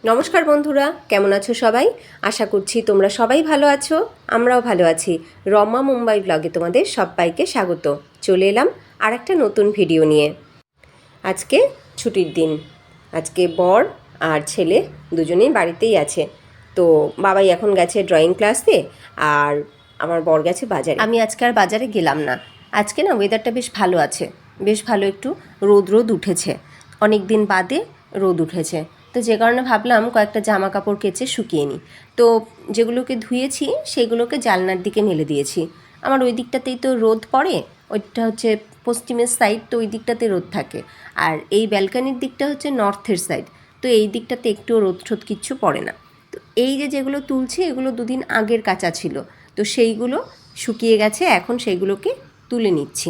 নমস্কার বন্ধুরা, কেমন আছো সবাই? আশা করছি তোমরা সবাই ভালো আছো। আমরাও ভালো আছি। রমা মুম্বাই ব্লগে তোমাদের সবাইকে স্বাগত। চলে এলাম আর একটা নতুন ভিডিও নিয়ে। আজকে ছুটির দিন। আজকে বর আর ছেলে দুজনেই বাড়িতেই আছে। তো বাবাই এখন গেছে ড্রয়িং ক্লাসে, আর আমার বর গেছে বাজারে। আমি আজকে আর বাজারে গেলাম না। আজকে না ওয়েদারটা বেশ ভালো আছে, বেশ ভালো, একটু রোদ উঠেছে, অনেক দিন বাদে রোদ উঠেছে। তো যে কারণে ভাবলাম কয়েকটা জামা কাপড় কেচে শুকিয়ে নিই। তো যেগুলোকে ধুয়েছি সেগুলোকে জানলার দিকে মেলে দিয়েছি। আমার ওই দিকটাতেই তো রোদ পড়ে, ওইটা হচ্ছে পশ্চিমের সাইড, তো ওই দিকটাতে রোদ থাকে। আর এই ব্যালকানির দিকটা হচ্ছে নর্থের সাইড, তো এই দিকটাতে একটু রোদ ঠোদ কিচ্ছু পড়ে না। তো এই যেগুলো তুলছি এগুলো দুদিন আগের কাঁচা ছিল, তো সেইগুলো শুকিয়ে গেছে, এখন সেইগুলোকে তুলে নিচ্ছি।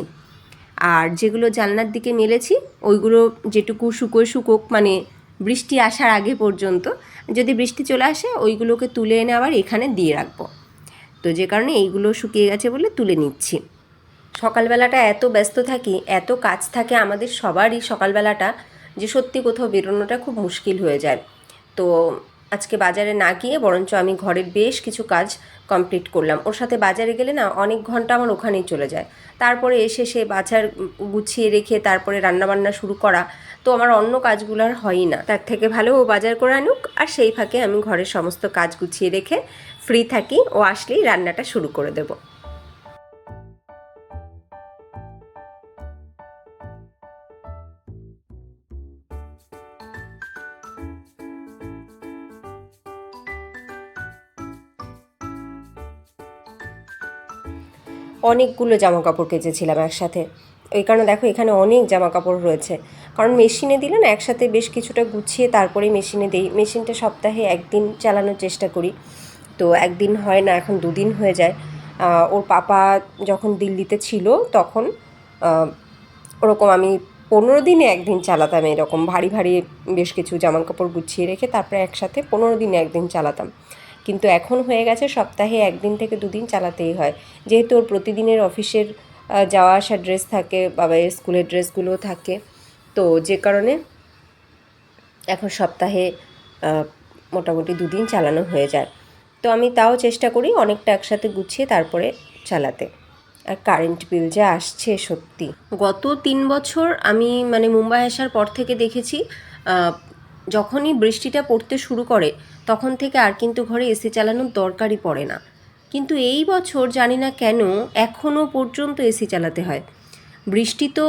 আর যেগুলো জানলার দিকে মেলেছি ওইগুলো যেটুকু শুকোক, মানে বৃষ্টি আসার আগে পর্যন্ত, যদি বৃষ্টি চলে আসে ওইগুলোকে তুলে এনে আবার এখানে দিয়ে রাখবো। তো যে কারণে এইগুলো শুকিয়ে গেছে বলে তুলে নিচ্ছি। সকালবেলাটা এত ব্যস্ত থাকি, এত কাজ থাকে আমাদের সবারই সকালবেলাটা, যে সত্যি কোথাও বেরোনোটা খুব মুশকিল হয়ে যায়। তো আজকে বাজারে না গিয়ে বরঞ্চ আমি ঘরের বেশ কিছু কাজ কমপ্লিট করলাম। ওর সাথে বাজারে গেলে না অনেক ঘন্টা আমার ওখানেই চলে যায়। তারপরে এসে সে বাজার গুছিয়ে রেখে তারপরে রান্নাবান্না শুরু করা, তো আমার অন্য কাজগুলো আর হয়ই না। তার থেকে ভালো ও বাজার করে আনুক, আর সেই ফাঁকে আমি ঘরের সমস্ত কাজ গুছিয়ে রেখে ফ্রি থাকি। ও আসলেই রান্নাটা শুরু করে দেবো। অনেকগুলো জামা কাপড় কেচেছিলাম একসাথে, ওই কারণে দেখো এখানে অনেক জামা কাপড় রয়েছে। কারণ মেশিনে দিলে না একসাথে বেশ কিছুটা গুছিয়ে তারপরে মেশিনে দিই। মেশিনটা সপ্তাহে একদিন চালানোর চেষ্টা করি, তো একদিন হয় না, এখন দুদিন হয়ে যায়। ওর পাপা যখন দিল্লিতে ছিল তখন ওরকম আমি 15 দিনে একদিন চালাতাম, এরকম ভারী ভারী বেশ কিছু জামা কাপড় গুছিয়ে রেখে তারপরে একসাথে 15 দিনে একদিন চালাতাম। কিন্তু এখন হয়ে গেছে সপ্তাহে একদিন থেকে দুদিন চালাতেই হয়, যেহেতু ওর প্রতিদিনের অফিসের যাওয়া আসা ড্রেস থাকে, বাবার স্কুলের ড্রেসগুলোও থাকে। তো যে কারণে এখন সপ্তাহে মোটামুটি দুদিন চালানো হয়ে যায়। তো আমি তাও চেষ্টা করি অনেকটা একসাথে গুছিয়ে তারপরে চালাতে। আর কারেন্ট বিল যা আসছে সত্যি। গত 3 বছর আমি মানে মুম্বাই আসার পর থেকে দেখেছি, যখনই বৃষ্টিটা পড়তে শুরু করে তখন থেকে আর কিন্তু ঘরে এসি চালানোর দরকারই পড়ে না। কিন্তু এই বছর জানি না কেন এখনও পর্যন্ত এসি চালাতে হয়। বৃষ্টি তো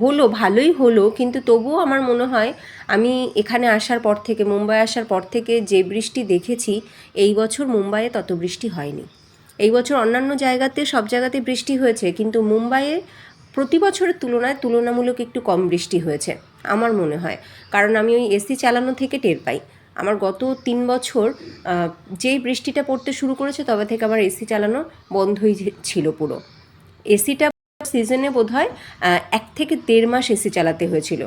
হলো, ভালোই হলো, কিন্তু তবুও আমার মনে হয় আমি এখানে আসার পর থেকে, মুম্বাই আসার পর থেকে যে বৃষ্টি দেখেছি, এই বছর মুম্বাইয়ে তত বৃষ্টি হয়নি। এই বছর অন্যান্য জায়গাতে সব জায়গাতে বৃষ্টি হয়েছে, কিন্তু মুম্বাইয়ে প্রতি বছরের তুলনায় তুলনামূলক একটু কম বৃষ্টি হয়েছে আমার মনে হয়। কারণ আমি ওই এসি চালানো থেকে টের পাই। আমার গত 3 বছর যেই বৃষ্টিটা পড়তে শুরু করেছে তবে থেকে আমার এসি চালানো বন্ধই ছিল পুরো। এসিটা সিজনে বোধহয় 1 থেকে 1.5 মাস এসি চালাতে হয়েছিল।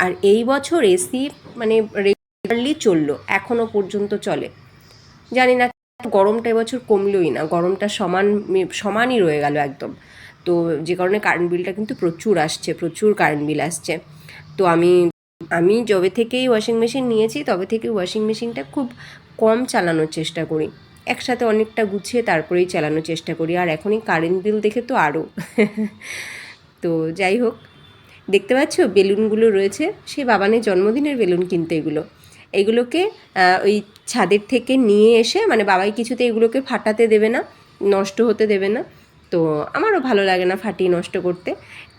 আর এই বছর এসি মানে রেগুলারলি চললো, এখনও পর্যন্ত চলে। জানি না গরমটা এবছর কমলোই না, গরমটা সমানই রয়ে গেল একদম। তো যে কারণে কারেন্ট বিলটা কিন্তু প্রচুর আসছে, প্রচুর কারেন্ট বিল আসছে। তো আমি যবে থেকেই ওয়াশিং মেশিন নিয়েছি তবে থেকে ওয়াশিং মেশিনটা খুব কম চালানোর চেষ্টা করি, একসাথে অনেকটা গুছিয়ে তারপরেই চালানোর চেষ্টা করি। আর এখনই কারেন্ট বিল দেখে তো আরও তো যাই হোক, দেখতে পাচ্ছ বেলুনগুলো রয়েছে, সে বাবানের জন্মদিনের বেলুন কিন্তু এইগুলোকে ওই ছাদের থেকে নিয়ে এসে, মানে বাবাই কিছুতে এগুলোকে ফাটাতে দেবে না, নষ্ট হতে দেবে না। তো আমারও ভালো লাগে না ফাটিয়ে নষ্ট করতে,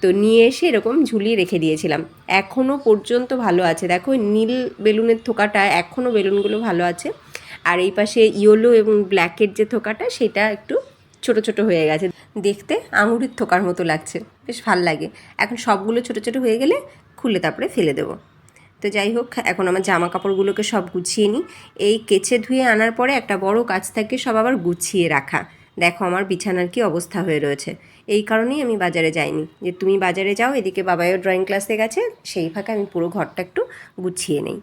তো নিয়ে এসে এরকম ঝুলিয়ে রেখে দিয়েছিলাম। এখনও পর্যন্ত ভালো আছে, দেখো নীল বেলুনের থোকাটা এখনও বেলুনগুলো ভালো আছে। আর এই পাশে ইয়েলো এবং ব্ল্যাকের যে থোকাটা সেটা একটু ছোট ছোট হয়ে গেছে, দেখতে আঙুরের থোকার মতো লাগছে, বেশ ভাল লাগে। এখন সবগুলো ছোট ছোট হয়ে গেলে খুলে তারপরে ফেলে দেবো। তো যাই হোক, এখন আমার জামা কাপড়গুলোকে সব গুছিয়ে নিই। এই কেচে ধুয়ে আনার পরে একটা বড় কাজ থাকে সব আবার গুছিয়ে রাখা। দেখো আমার বিছানার কি অবস্থা হয়ে রয়েছে। এই কারণেই আমি বাজারে যাইনি, যে তুমি বাজারে যাও, এদিকে বাবাইও ড্রয়িং ক্লাসে গেছে, সেই ফাঁকে আমি পুরো ঘরটা একটু গুছিয়ে নিই।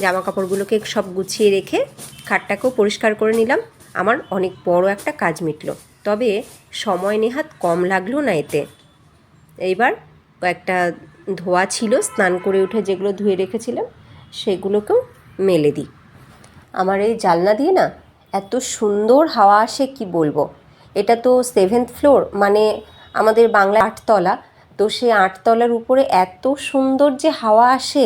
জামা কাপড়গুলোকে সব গুছিয়ে রেখে খাটটাকেও পরিষ্কার করে নিলাম। আমার অনেক বড় একটা কাজ মিটলো, তবে সময় নেহাত কম লাগলো না এতে। এইবার কয়েকটা ধোয়া ছিল স্নান করে উঠে, যেগুলো ধুয়ে রেখেছিলাম সেগুলোকেও মেলে দিই। আমার এই জানলা দিয়ে না এত সুন্দর হাওয়া আসে কি বলবো। এটা তো 7th ফ্লোর, মানে আমাদের বাংলা 8তলা। তো সেই 8তলার উপরে এত সুন্দর যে হাওয়া আসে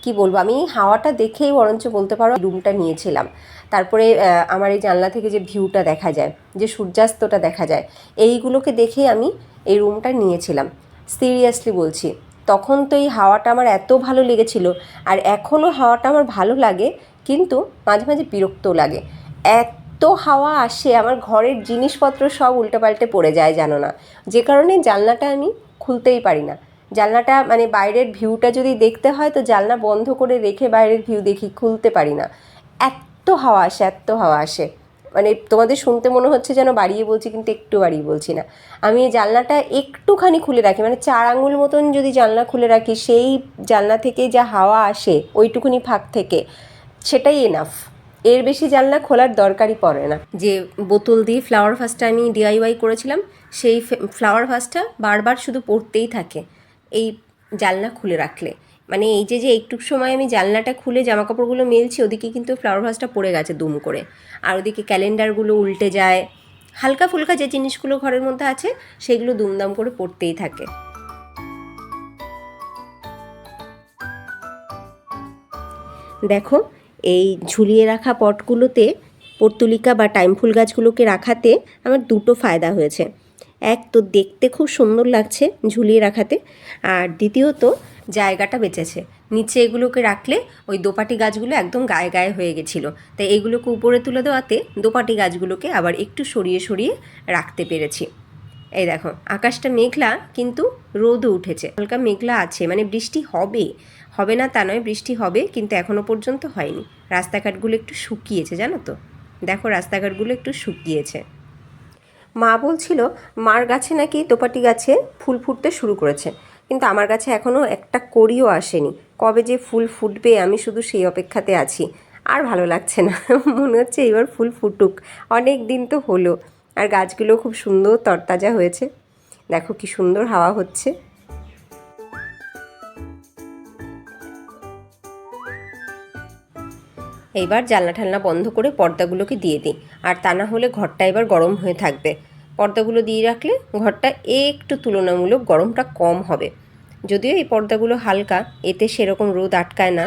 কি বলবো। আমি এই হাওয়াটা দেখেই বরঞ্চ বলতে পারো রুমটা নিয়েছিলাম। তারপরে আমার এই জানলা থেকে যে ভিউটা দেখা যায়, যে সূর্যাস্তটা দেখা যায়, এইগুলোকে দেখেই আমি এই রুমটা নিয়েছিলাম। সিরিয়াসলি বলছি, তখন তো এই হাওয়াটা আমার এত ভালো লেগেছিল, আর এখনও হাওয়াটা আমার ভালো লাগে, কিন্তু মাঝে মাঝে বিরক্তও লাগে। এত হাওয়া আসে, আমার ঘরের জিনিসপত্র সব উল্টেপাল্টে পড়ে যায় জানো না, যে কারণে জানলাটা আমি খুলতেই পারি না। জানলাটা মানে বাইরের ভিউটা যদি দেখতে হয় তো জানলা বন্ধ করে রেখে বাইরের ভিউ দেখি, খুলতে পারি না। এত হাওয়া আসে, এত হাওয়া আসে, মানে তোমাদের শুনতে মনে হচ্ছে যেন বাড়িয়ে বলছি, কিন্তু একটু বাড়িয়ে বলছি না। আমি এই জানলাটা একটুখানি খুলে রাখি, মানে 4 আঙুল মতন যদি জানলা খুলে রাখি, সেই জানলা থেকে যা হাওয়া আসে ওইটুকুনি ফাঁক থেকে, সেটাই এনাফ। এর বেশি জানলা খোলার দরকারই পড়ে না। যে বোতল দিয়ে ফ্লাওয়ার ভাসটা আমি ডিআইওয়াই করেছিলাম, সেই ফ্লাওয়ার ভাসটা বারবার শুধু পড়তেই থাকে এই জানলা খুলে রাখলে। মানে এই যে একটু সময় আমি জানলাটা খুলে জামাকাপড়গুলো মেলছি, ওদিকে কিন্তু ফ্লাওয়ার ভাসটা পড়ে গেছে দুম করে, আর ওদিকে ক্যালেন্ডারগুলো উল্টে যায়, হালকা ফুলকা যে জিনিসগুলো ঘরের মধ্যে আছে সেগুলো দুমদাম করে পড়তেই থাকে। দেখো, এই ঝুলিয়ে রাখা পটগুলোতে পর্তুলিকা বা টাইম ফুল গাছগুলোকে রাখাতে আমার দুটো ফায়দা হয়েছে। এক তো দেখতে খুব সুন্দর লাগছে ঝুলিয়ে রাখাতে, আর দ্বিতীয়ত জায়গাটা বেঁচেছে। নিচে এগুলোকে রাখলে ওই দোপাটি গাছগুলো একদম গায়ে গায়ে হয়ে গেছিলো, তাই এগুলোকে উপরে তুলে দেওয়াতে দোপাটি গাছগুলোকে আবার একটু সরিয়ে সরিয়ে রাখতে পেরেছি। এই দেখো, আকাশটা মেঘলা কিন্তু রোদও উঠেছে, হালকা মেঘলা আছে, মানে বৃষ্টি হবে, হবে না তা নয়, বৃষ্টি হবে, কিন্তু এখনও পর্যন্ত হয়নি। রাস্তাঘাটগুলো একটু শুকিয়েছে জানো তো, দেখো রাস্তাঘাটগুলো একটু শুকিয়েছে। মা বলছিল মার গাছে নাকি দোপাটি গাছে ফুল ফুটতে শুরু করেছে, কিন্তু আমার গাছে এখনও একটা কড়িও আসেনি। কবে যে ফুল ফুটবে আমি শুধু সেই অপেক্ষাতে আছি। আর ভালো লাগছে না, মনে হচ্ছে এবার ফুল ফুটুক, অনেক দিন তো হলো। আর গাছগুলো খুব সুন্দর তরতাজা হয়েছে, দেখো কি সুন্দর হাওয়া হচ্ছে। এইবার জানলা ঠালনা বন্ধ করে পর্দাগুলোকে দিয়ে দিই, আর তা না হলে ঘরটা এবার গরম হয়ে থাকবে। পর্দাগুলো দিয়ে রাখলে ঘরটা একটু তুলনামূলক গরমটা কম হবে। যদিও এই পর্দাগুলো হালকা, এতে সেরকম রোদ আটকায় না।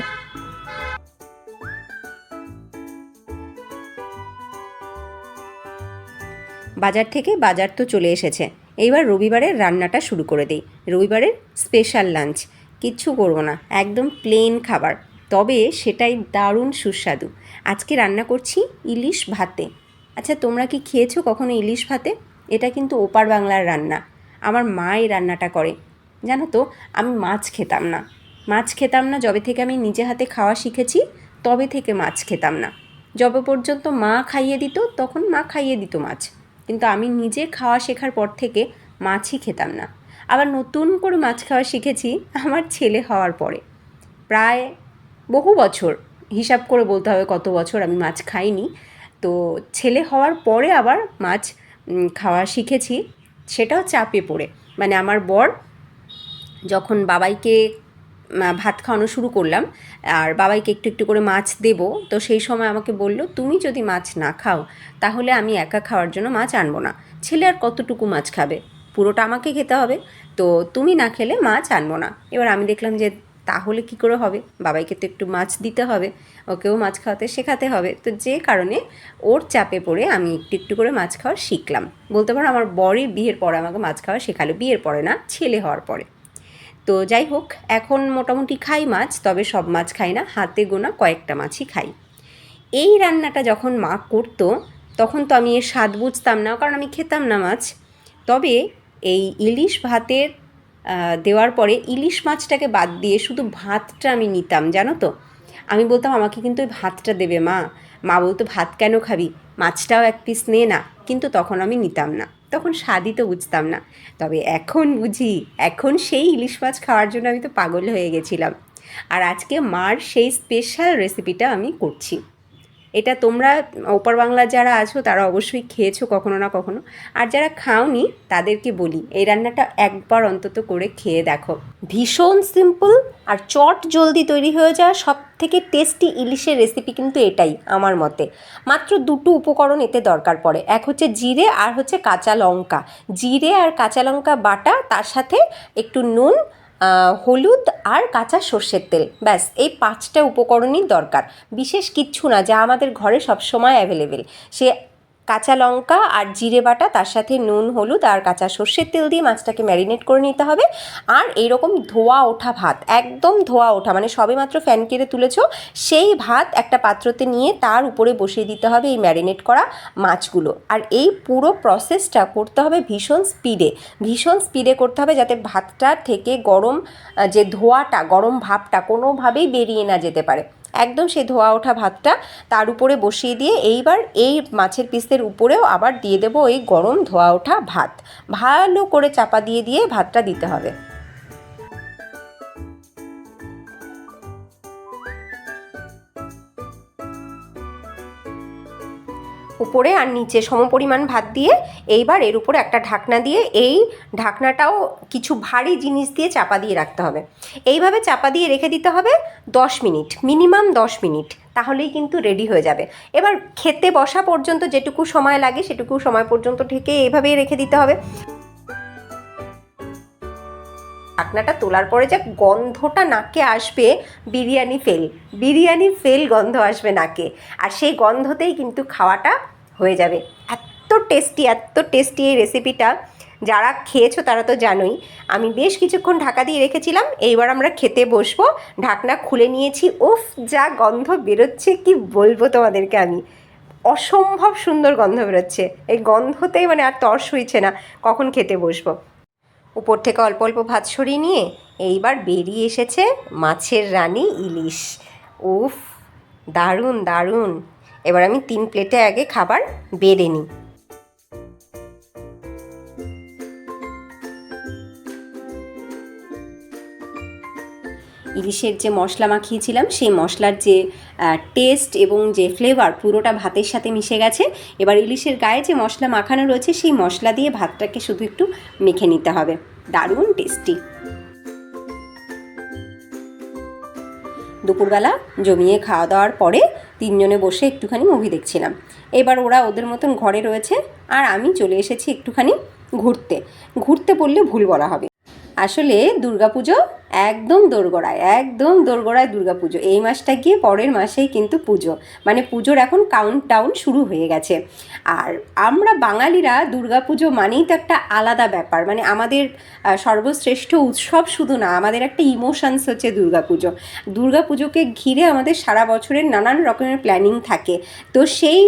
বাজার তো চলে এসেছে, এইবার রবিবারের রান্নাটা শুরু করে দিই। রবিবারের স্পেশাল লাঞ্চ, কিচ্ছু করবো না, একদম প্লেন খাবার, তবে সেটাই দারুণ সুস্বাদু। আজকে রান্না করছি ইলিশ ভাতে। আচ্ছা, তোমরা কি খেয়েছো কখনো ইলিশ ভাতে? এটা কিন্তু ওপার বাংলার রান্না, আমার মা এই রান্নাটা করে। জানো তো, আমি মাছ খেতাম না যবে থেকে আমি নিজে হাতে খাওয়া শিখেছি, তবে থেকে মাছ খেতাম না। যবে পর্যন্ত মা খাইয়ে দিত তখন মা খাইয়ে দিত মাছ, কিন্তু আমি নিজে খাওয়া শেখার পর থেকে মাছই খেতাম না। আবার নতুন করে মাছ খাওয়া শিখেছি আমার ছেলে হওয়ার পরে। প্রায় বহু বছর, হিসাব করে বলতে হবে কত বছর আমি মাছ খাইনি। তো ছেলে হওয়ার পরে আবার মাছ খাওয়া শিখেছি, সেটাও চাপে পড়ে। মানে আমার বর যখন বাবাইকে ভাত খাওয়ানো শুরু করলাম, আর বাবাইকে একটু একটু করে মাছ দেব, তো সেই সময় আমাকে বলল, তুমি যদি মাছ না খাও তাহলে আমি একা খাওয়ার জন্য মাছ আনবো না। ছেলে আর কতটুকু মাছ খাবে, পুরোটা আমাকে খেতে হবে, তো তুমি না খেলে মাছ আনবো না। এবার আমি দেখলাম যে তাহলে কি করে হবে, বাবাইকে তো একটু মাছ দিতে হবে, ওকেও মাছ খাওয়াতে শেখাতে হবে। তো যে কারণে ওর চাপে পড়ে আমি একটু একটু করে মাছ খাওয়া শিখলাম। বলতে পারো আমার বরই বিয়ের পরে আমাকে মাছ খাওয়া শেখালো, বিয়ের পরে না, ছেলে হওয়ার পরে। তো যাই হোক, এখন মোটামুটি খাই মাছ, তবে সব মাছ খাই না, হাতে গোনা কয়েকটা মাছই খাই। এই রান্নাটা যখন মা করতো তখন তো আমি এর স্বাদ বুঝতাম না, কারণ আমি খেতাম না মাছ। তবে এই ইলিশ ভাতের দেওয়ার পরে ইলিশ মাছটাকে বাদ দিয়ে শুধু ভাতটা আমি নিতাম জানো তো। আমি বলতাম আমাকে কিন্তু ওই ভাতটা দেবে মা। মা বলতো ভাত কেন খাবি, মাছটাও এক পিস নে না, কিন্তু তখন আমি নিতাম না, তখন স্বাদই তো বুঝতাম না। তবে এখন বুঝি, এখন সেই ইলিশ মাছ খাওয়ার জন্য আমি তো পাগল হয়ে গেছিলাম। আর আজকে মার সেই স্পেশাল রেসিপিটা আমি করছি। এটা তোমরা ওপার বাংলার যারা আছো তারা অবশ্যই খেয়েছো কখনো না কখনো, আর যারা খাওনি তাদেরকে বলি এই রান্নাটা একবার অন্তত করে খেয়ে দেখো। ভীষণ সিম্পল আর চট জলদি তৈরি হয়ে যাওয়া সব থেকে টেস্টি ইলিশের রেসিপি কিন্তু এটাই আমার মতে। মাত্র দুটো উপকরণ এতে দরকার পড়ে, এক হচ্ছে জিরে আর হচ্ছে কাঁচা লঙ্কা। জিরে আর কাঁচা লঙ্কা বাটা, তার সাথে একটু নুন, হলুদ আর কাঁচা সর্ষের তেল, ব্যাস এই 5টা উপকরণই দরকার, বিশেষ কিচ্ছু না, যা আমাদের ঘরে সবসময় অ্যাভেলেবেল। সে কাঁচা লঙ্কা আর জিরে বাটা, তার সাথে নুন, হলুদ আর কাঁচা সর্ষের তেল দিয়ে মাছটাকে ম্যারিনেট করে নিতে হবে। আর এইরকম ধোয়া ওঠা ভাত, একদম ধোয়া ওঠা, মানে সবেমাত্র ফ্যান কেড়ে তুলেছো সেই ভাত একটা পাত্রতে নিয়ে তার উপরে বসিয়ে দিতে হবে এই ম্যারিনেট করা মাছগুলো। আর এই পুরো প্রসেসটা করতে হবে ভীষণ স্পিডে করতে হবে, যাতে ভাতটা থেকে গরম যে ধোয়াটা, গরম ভাবটা কোনোভাবেই বেরিয়ে না যেতে পারে। একদম সেই ধোয়া ওঠা ভাতটা তার উপরে বসিয়ে দিয়ে এইবার এই মাছের পিসের উপরেও আবার দিয়ে দেবো এই গরম ধোয়া ওঠা ভাত। ভালো করে চাপা দিয়ে দিয়ে ভাতটা দিতে হবে। উপরে আর নিচে সমপরিমাণ ভাত দিয়ে এইবার এর উপরে একটা ঢাকনা দিয়ে, এই ঢাকনাটাও কিছু ভারী জিনিস দিয়ে চাপা দিয়ে রাখতে হবে। এইভাবে চাপা দিয়ে রেখে দিতে হবে 10 মিনিট, মিনিমাম 10 মিনিট, তাহলেই কিন্তু রেডি হয়ে যাবে। এবার খেতে বসা পর্যন্ত যেটুকু সময় লাগে সেটুকু সময় পর্যন্ত ঢেকে এইভাবেই রেখে দিতে হবে। ঢাকনাটা তোলার পরে যে গন্ধটা নাকে আসবে, বিরিয়ানি ফেল গন্ধ আসবে নাকে, আর সেই গন্ধতেই কিন্তু খাওয়াটা হয়ে যাবে। এত টেস্টি এই রেসিপিটা, যারা খেয়েছো তারা তো জানোই। আমি বেশ কিছুক্ষণ ঢাকা দিয়ে রেখেছিলাম, এইবার আমরা খেতে বসবো। ঢাকনা খুলে নিয়েছি, উফ যা গন্ধ বেরোচ্ছে কি বলবো তোমাদেরকে আমি, অসম্ভব সুন্দর গন্ধ বেরোচ্ছে। এই গন্ধতেই মানে আর তর সইছে না কখন খেতে বসবো। উপর থেকে অল্প অল্প ভাত সরিয়ে নিয়ে এইবার বেরিয়ে এসেছে মাছের রানী ইলিশ। উফ দারুণ। এবার আমি 3 প্লেটে আগে খাবার বেড়ে নিই। ইলিশের যে মশলা মাখিয়েছিলাম সেই মশলার যে টেস্ট এবং যে ফ্লেভার পুরোটা ভাতের সাথে মিশে গেছে। এবার ইলিশের গায়ে যে মশলা মাখানো রয়েছে সেই মশলা দিয়ে ভাতটাকে শুধু একটু মেখে নিতে হবে। দারুণ টেস্টি। দুপুরবেলা জমিয়ে খাওয়া দাওয়ার পরে 3 জনে বসে একটুখানি মুভি দেখছিলাম। এবার ওরা ওদের মতন ঘরে রয়েছে আর আমি চলে এসেছি একটুখানি ঘুরতে বললে ভুল বলা হবে। আসলে দুর্গাপুজো একদম দোরগোড়ায় দুর্গাপুজো। এই মাসটা গিয়ে পরের মাসেই কিন্তু পুজো, মানে পুজোর এখন কাউন্টডাউন শুরু হয়ে গেছে। আর আমরা বাঙালিরা দুর্গাপুজো মানেই তো একটা আলাদা ব্যাপার, মানে আমাদের সর্বশ্রেষ্ঠ উৎসব শুধু না, আমাদের একটা ইমোশনস হচ্ছে দুর্গাপুজোকে ঘিরে আমাদের সারা বছরের নানান রকমের প্ল্যানিং থাকে। তো সেই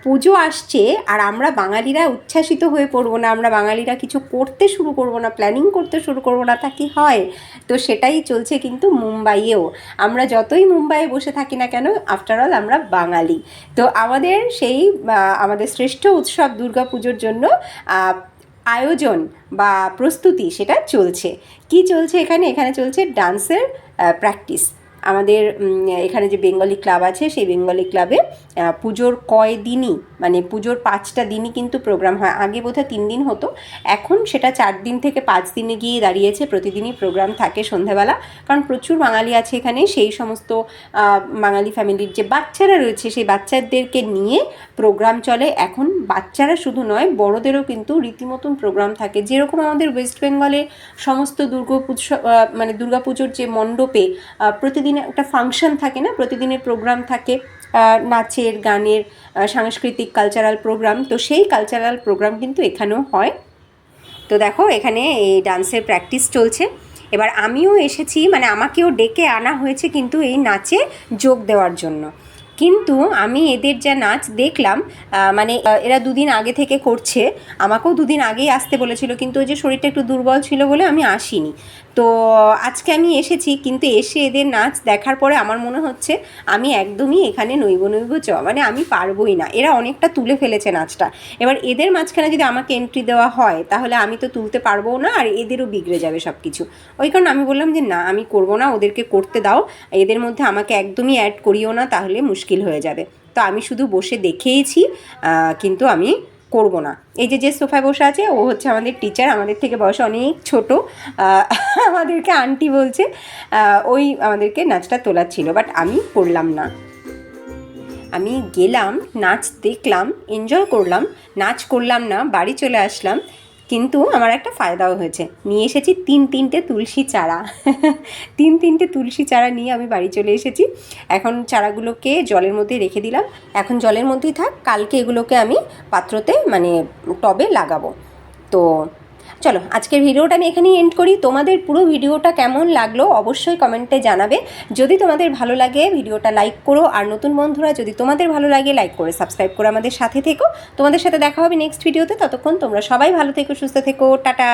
পুজো আসছে আর আমরা বাঙালিরা উচ্ছ্বাসিত হয়ে পড়বো না, আমরা বাঙালিরা কিছু করতে শুরু করবো না, প্ল্যানিং করতে শুরু করবো না, তা কি হয়? তো সেটাই চলছে কিন্তু মুম্বাইয়েও। আমরা যতই মুম্বাইয়ে বসে থাকি না কেন, আফটারঅল আমরা বাঙালি। তো আমাদের সেই আমাদের শ্রেষ্ঠ উৎসব দুর্গাপুজোর জন্য আয়োজন বা প্রস্তুতি সেটা চলছে। কি চলছে এখানে চলছে ডান্সের প্র্যাকটিস। আমাদের এখানে যে বেঙ্গলি ক্লাব আছে সেই বেঙ্গলি ক্লাবে পুজোর কয়দিনই, মানে পুজোর 5টা দিনই কিন্তু প্রোগ্রাম হয়। আগে বোধহয় 3 দিন হতো, এখন সেটা 4 দিন থেকে 5 দিনে গিয়ে দাঁড়িয়েছে। প্রতিদিনই প্রোগ্রাম থাকে সন্ধ্যাবেলা, কারণ প্রচুর বাঙালি আছে এখানে। সেই সমস্ত বাঙালি ফ্যামিলির যে বাচ্চারা রয়েছে সেই বাচ্চাদেরকে নিয়ে প্রোগ্রাম চলে। এখন বাচ্চারা শুধু নয়, বড়দেরও কিন্তু রীতিমতন প্রোগ্রাম থাকে। যেরকম আমাদের ওয়েস্ট বেঙ্গলে সমস্ত দুর্গাপুজোর যে মণ্ডপে প্রতিদিন একটা ফাংশন থাকে না, প্রতিদিনের প্রোগ্রাম থাকে, নাচের, গানের, সাংস্কৃতিক কালচারাল প্রোগ্রাম। তো সেই কালচারাল প্রোগ্রাম কিন্তু এখানেও হয়। তো দেখো এখানে এই ডান্সের প্র্যাকটিস চলছে। এবার আমিও এসেছি, মানে আমাকেও ডেকে আনা হয়েছে কিন্তু এই নাচে যোগ দেওয়ার জন্য। কিন্তু আমি এদের যা নাচ দেখলাম, মানে এরা দুদিন আগে থেকে করছে, আমাকেও দুদিন আগেই আসতে বলেছিল, কিন্তু ওই যে শরীরটা একটু দুর্বল ছিল বলে আমি আসিনি। তো আজকে আমি এসেছি, কিন্তু এসে এদের নাচ দেখার পরে আমার মনে হচ্ছে আমি একদমই এখানে নইব মানে আমি পারবই না। এরা অনেকটা তুলে ফেলেছে নাচটা। এবার এদের মাঝখানে যদি আমাকে এন্ট্রি দেওয়া হয় তাহলে আমি তো তুলতে পারবো না, আর এদেরও বিগড়ে যাবে সব কিছু। ওই কারণে আমি বললাম যে না, আমি করবো না, ওদেরকে করতে দাও, এদের মধ্যে আমাকে একদমই অ্যাড করিও না, তাহলে মুশকিল হয়ে যাবে। তো আমি শুধু বসে দেখেইছি, কিন্তু আমি করব না। এই যে সোফায় বসে আছে ও হচ্ছে আমাদের টিচার, আমাদের থেকে বয়সে অনেক ছোট, আমাদেরকে আন্টি বলছে। ওই আমাদেরকে নাচটা তোলার ছিল, বাট আমি করলাম না। আমি গেলাম, নাচ দেখলাম, এনজয় করলাম, নাচ করলাম না, বাড়ি চলে আসলাম। কিন্তু আমার একটা ফায়দাও হয়েছে, নিয়ে এসেছি তিনটে তুলসী চারা। তিনটে তুলসী চারা নিয়ে আমি বাড়ি চলে এসেছি। এখন চারাগুলোকে জলের মধ্যে রেখে দিলাম, এখন জলের মধ্যেই থাক, কালকে এগুলোকে আমি পাত্রতে মানে টবে লাগাবো। তো চলো, আজকের ভিডিওটা আমি এখানেই এন্ড করি। তোমাদের পুরো ভিডিওটা কেমন লাগলো অবশ্যই কমেন্টে জানাবে। যদি তোমাদের ভালো লাগে ভিডিওটা লাইক করো, আর নতুন বন্ধুরা যদি তোমাদের ভালো লাগে লাইক করে সাবস্ক্রাইব করে আমাদের সাথে থেকো। তোমাদের সাথে দেখা হবে নেক্সট ভিডিওতে, ততক্ষণ তোমরা সবাই ভালো থেকো, সুস্থ থেকো, টাটা।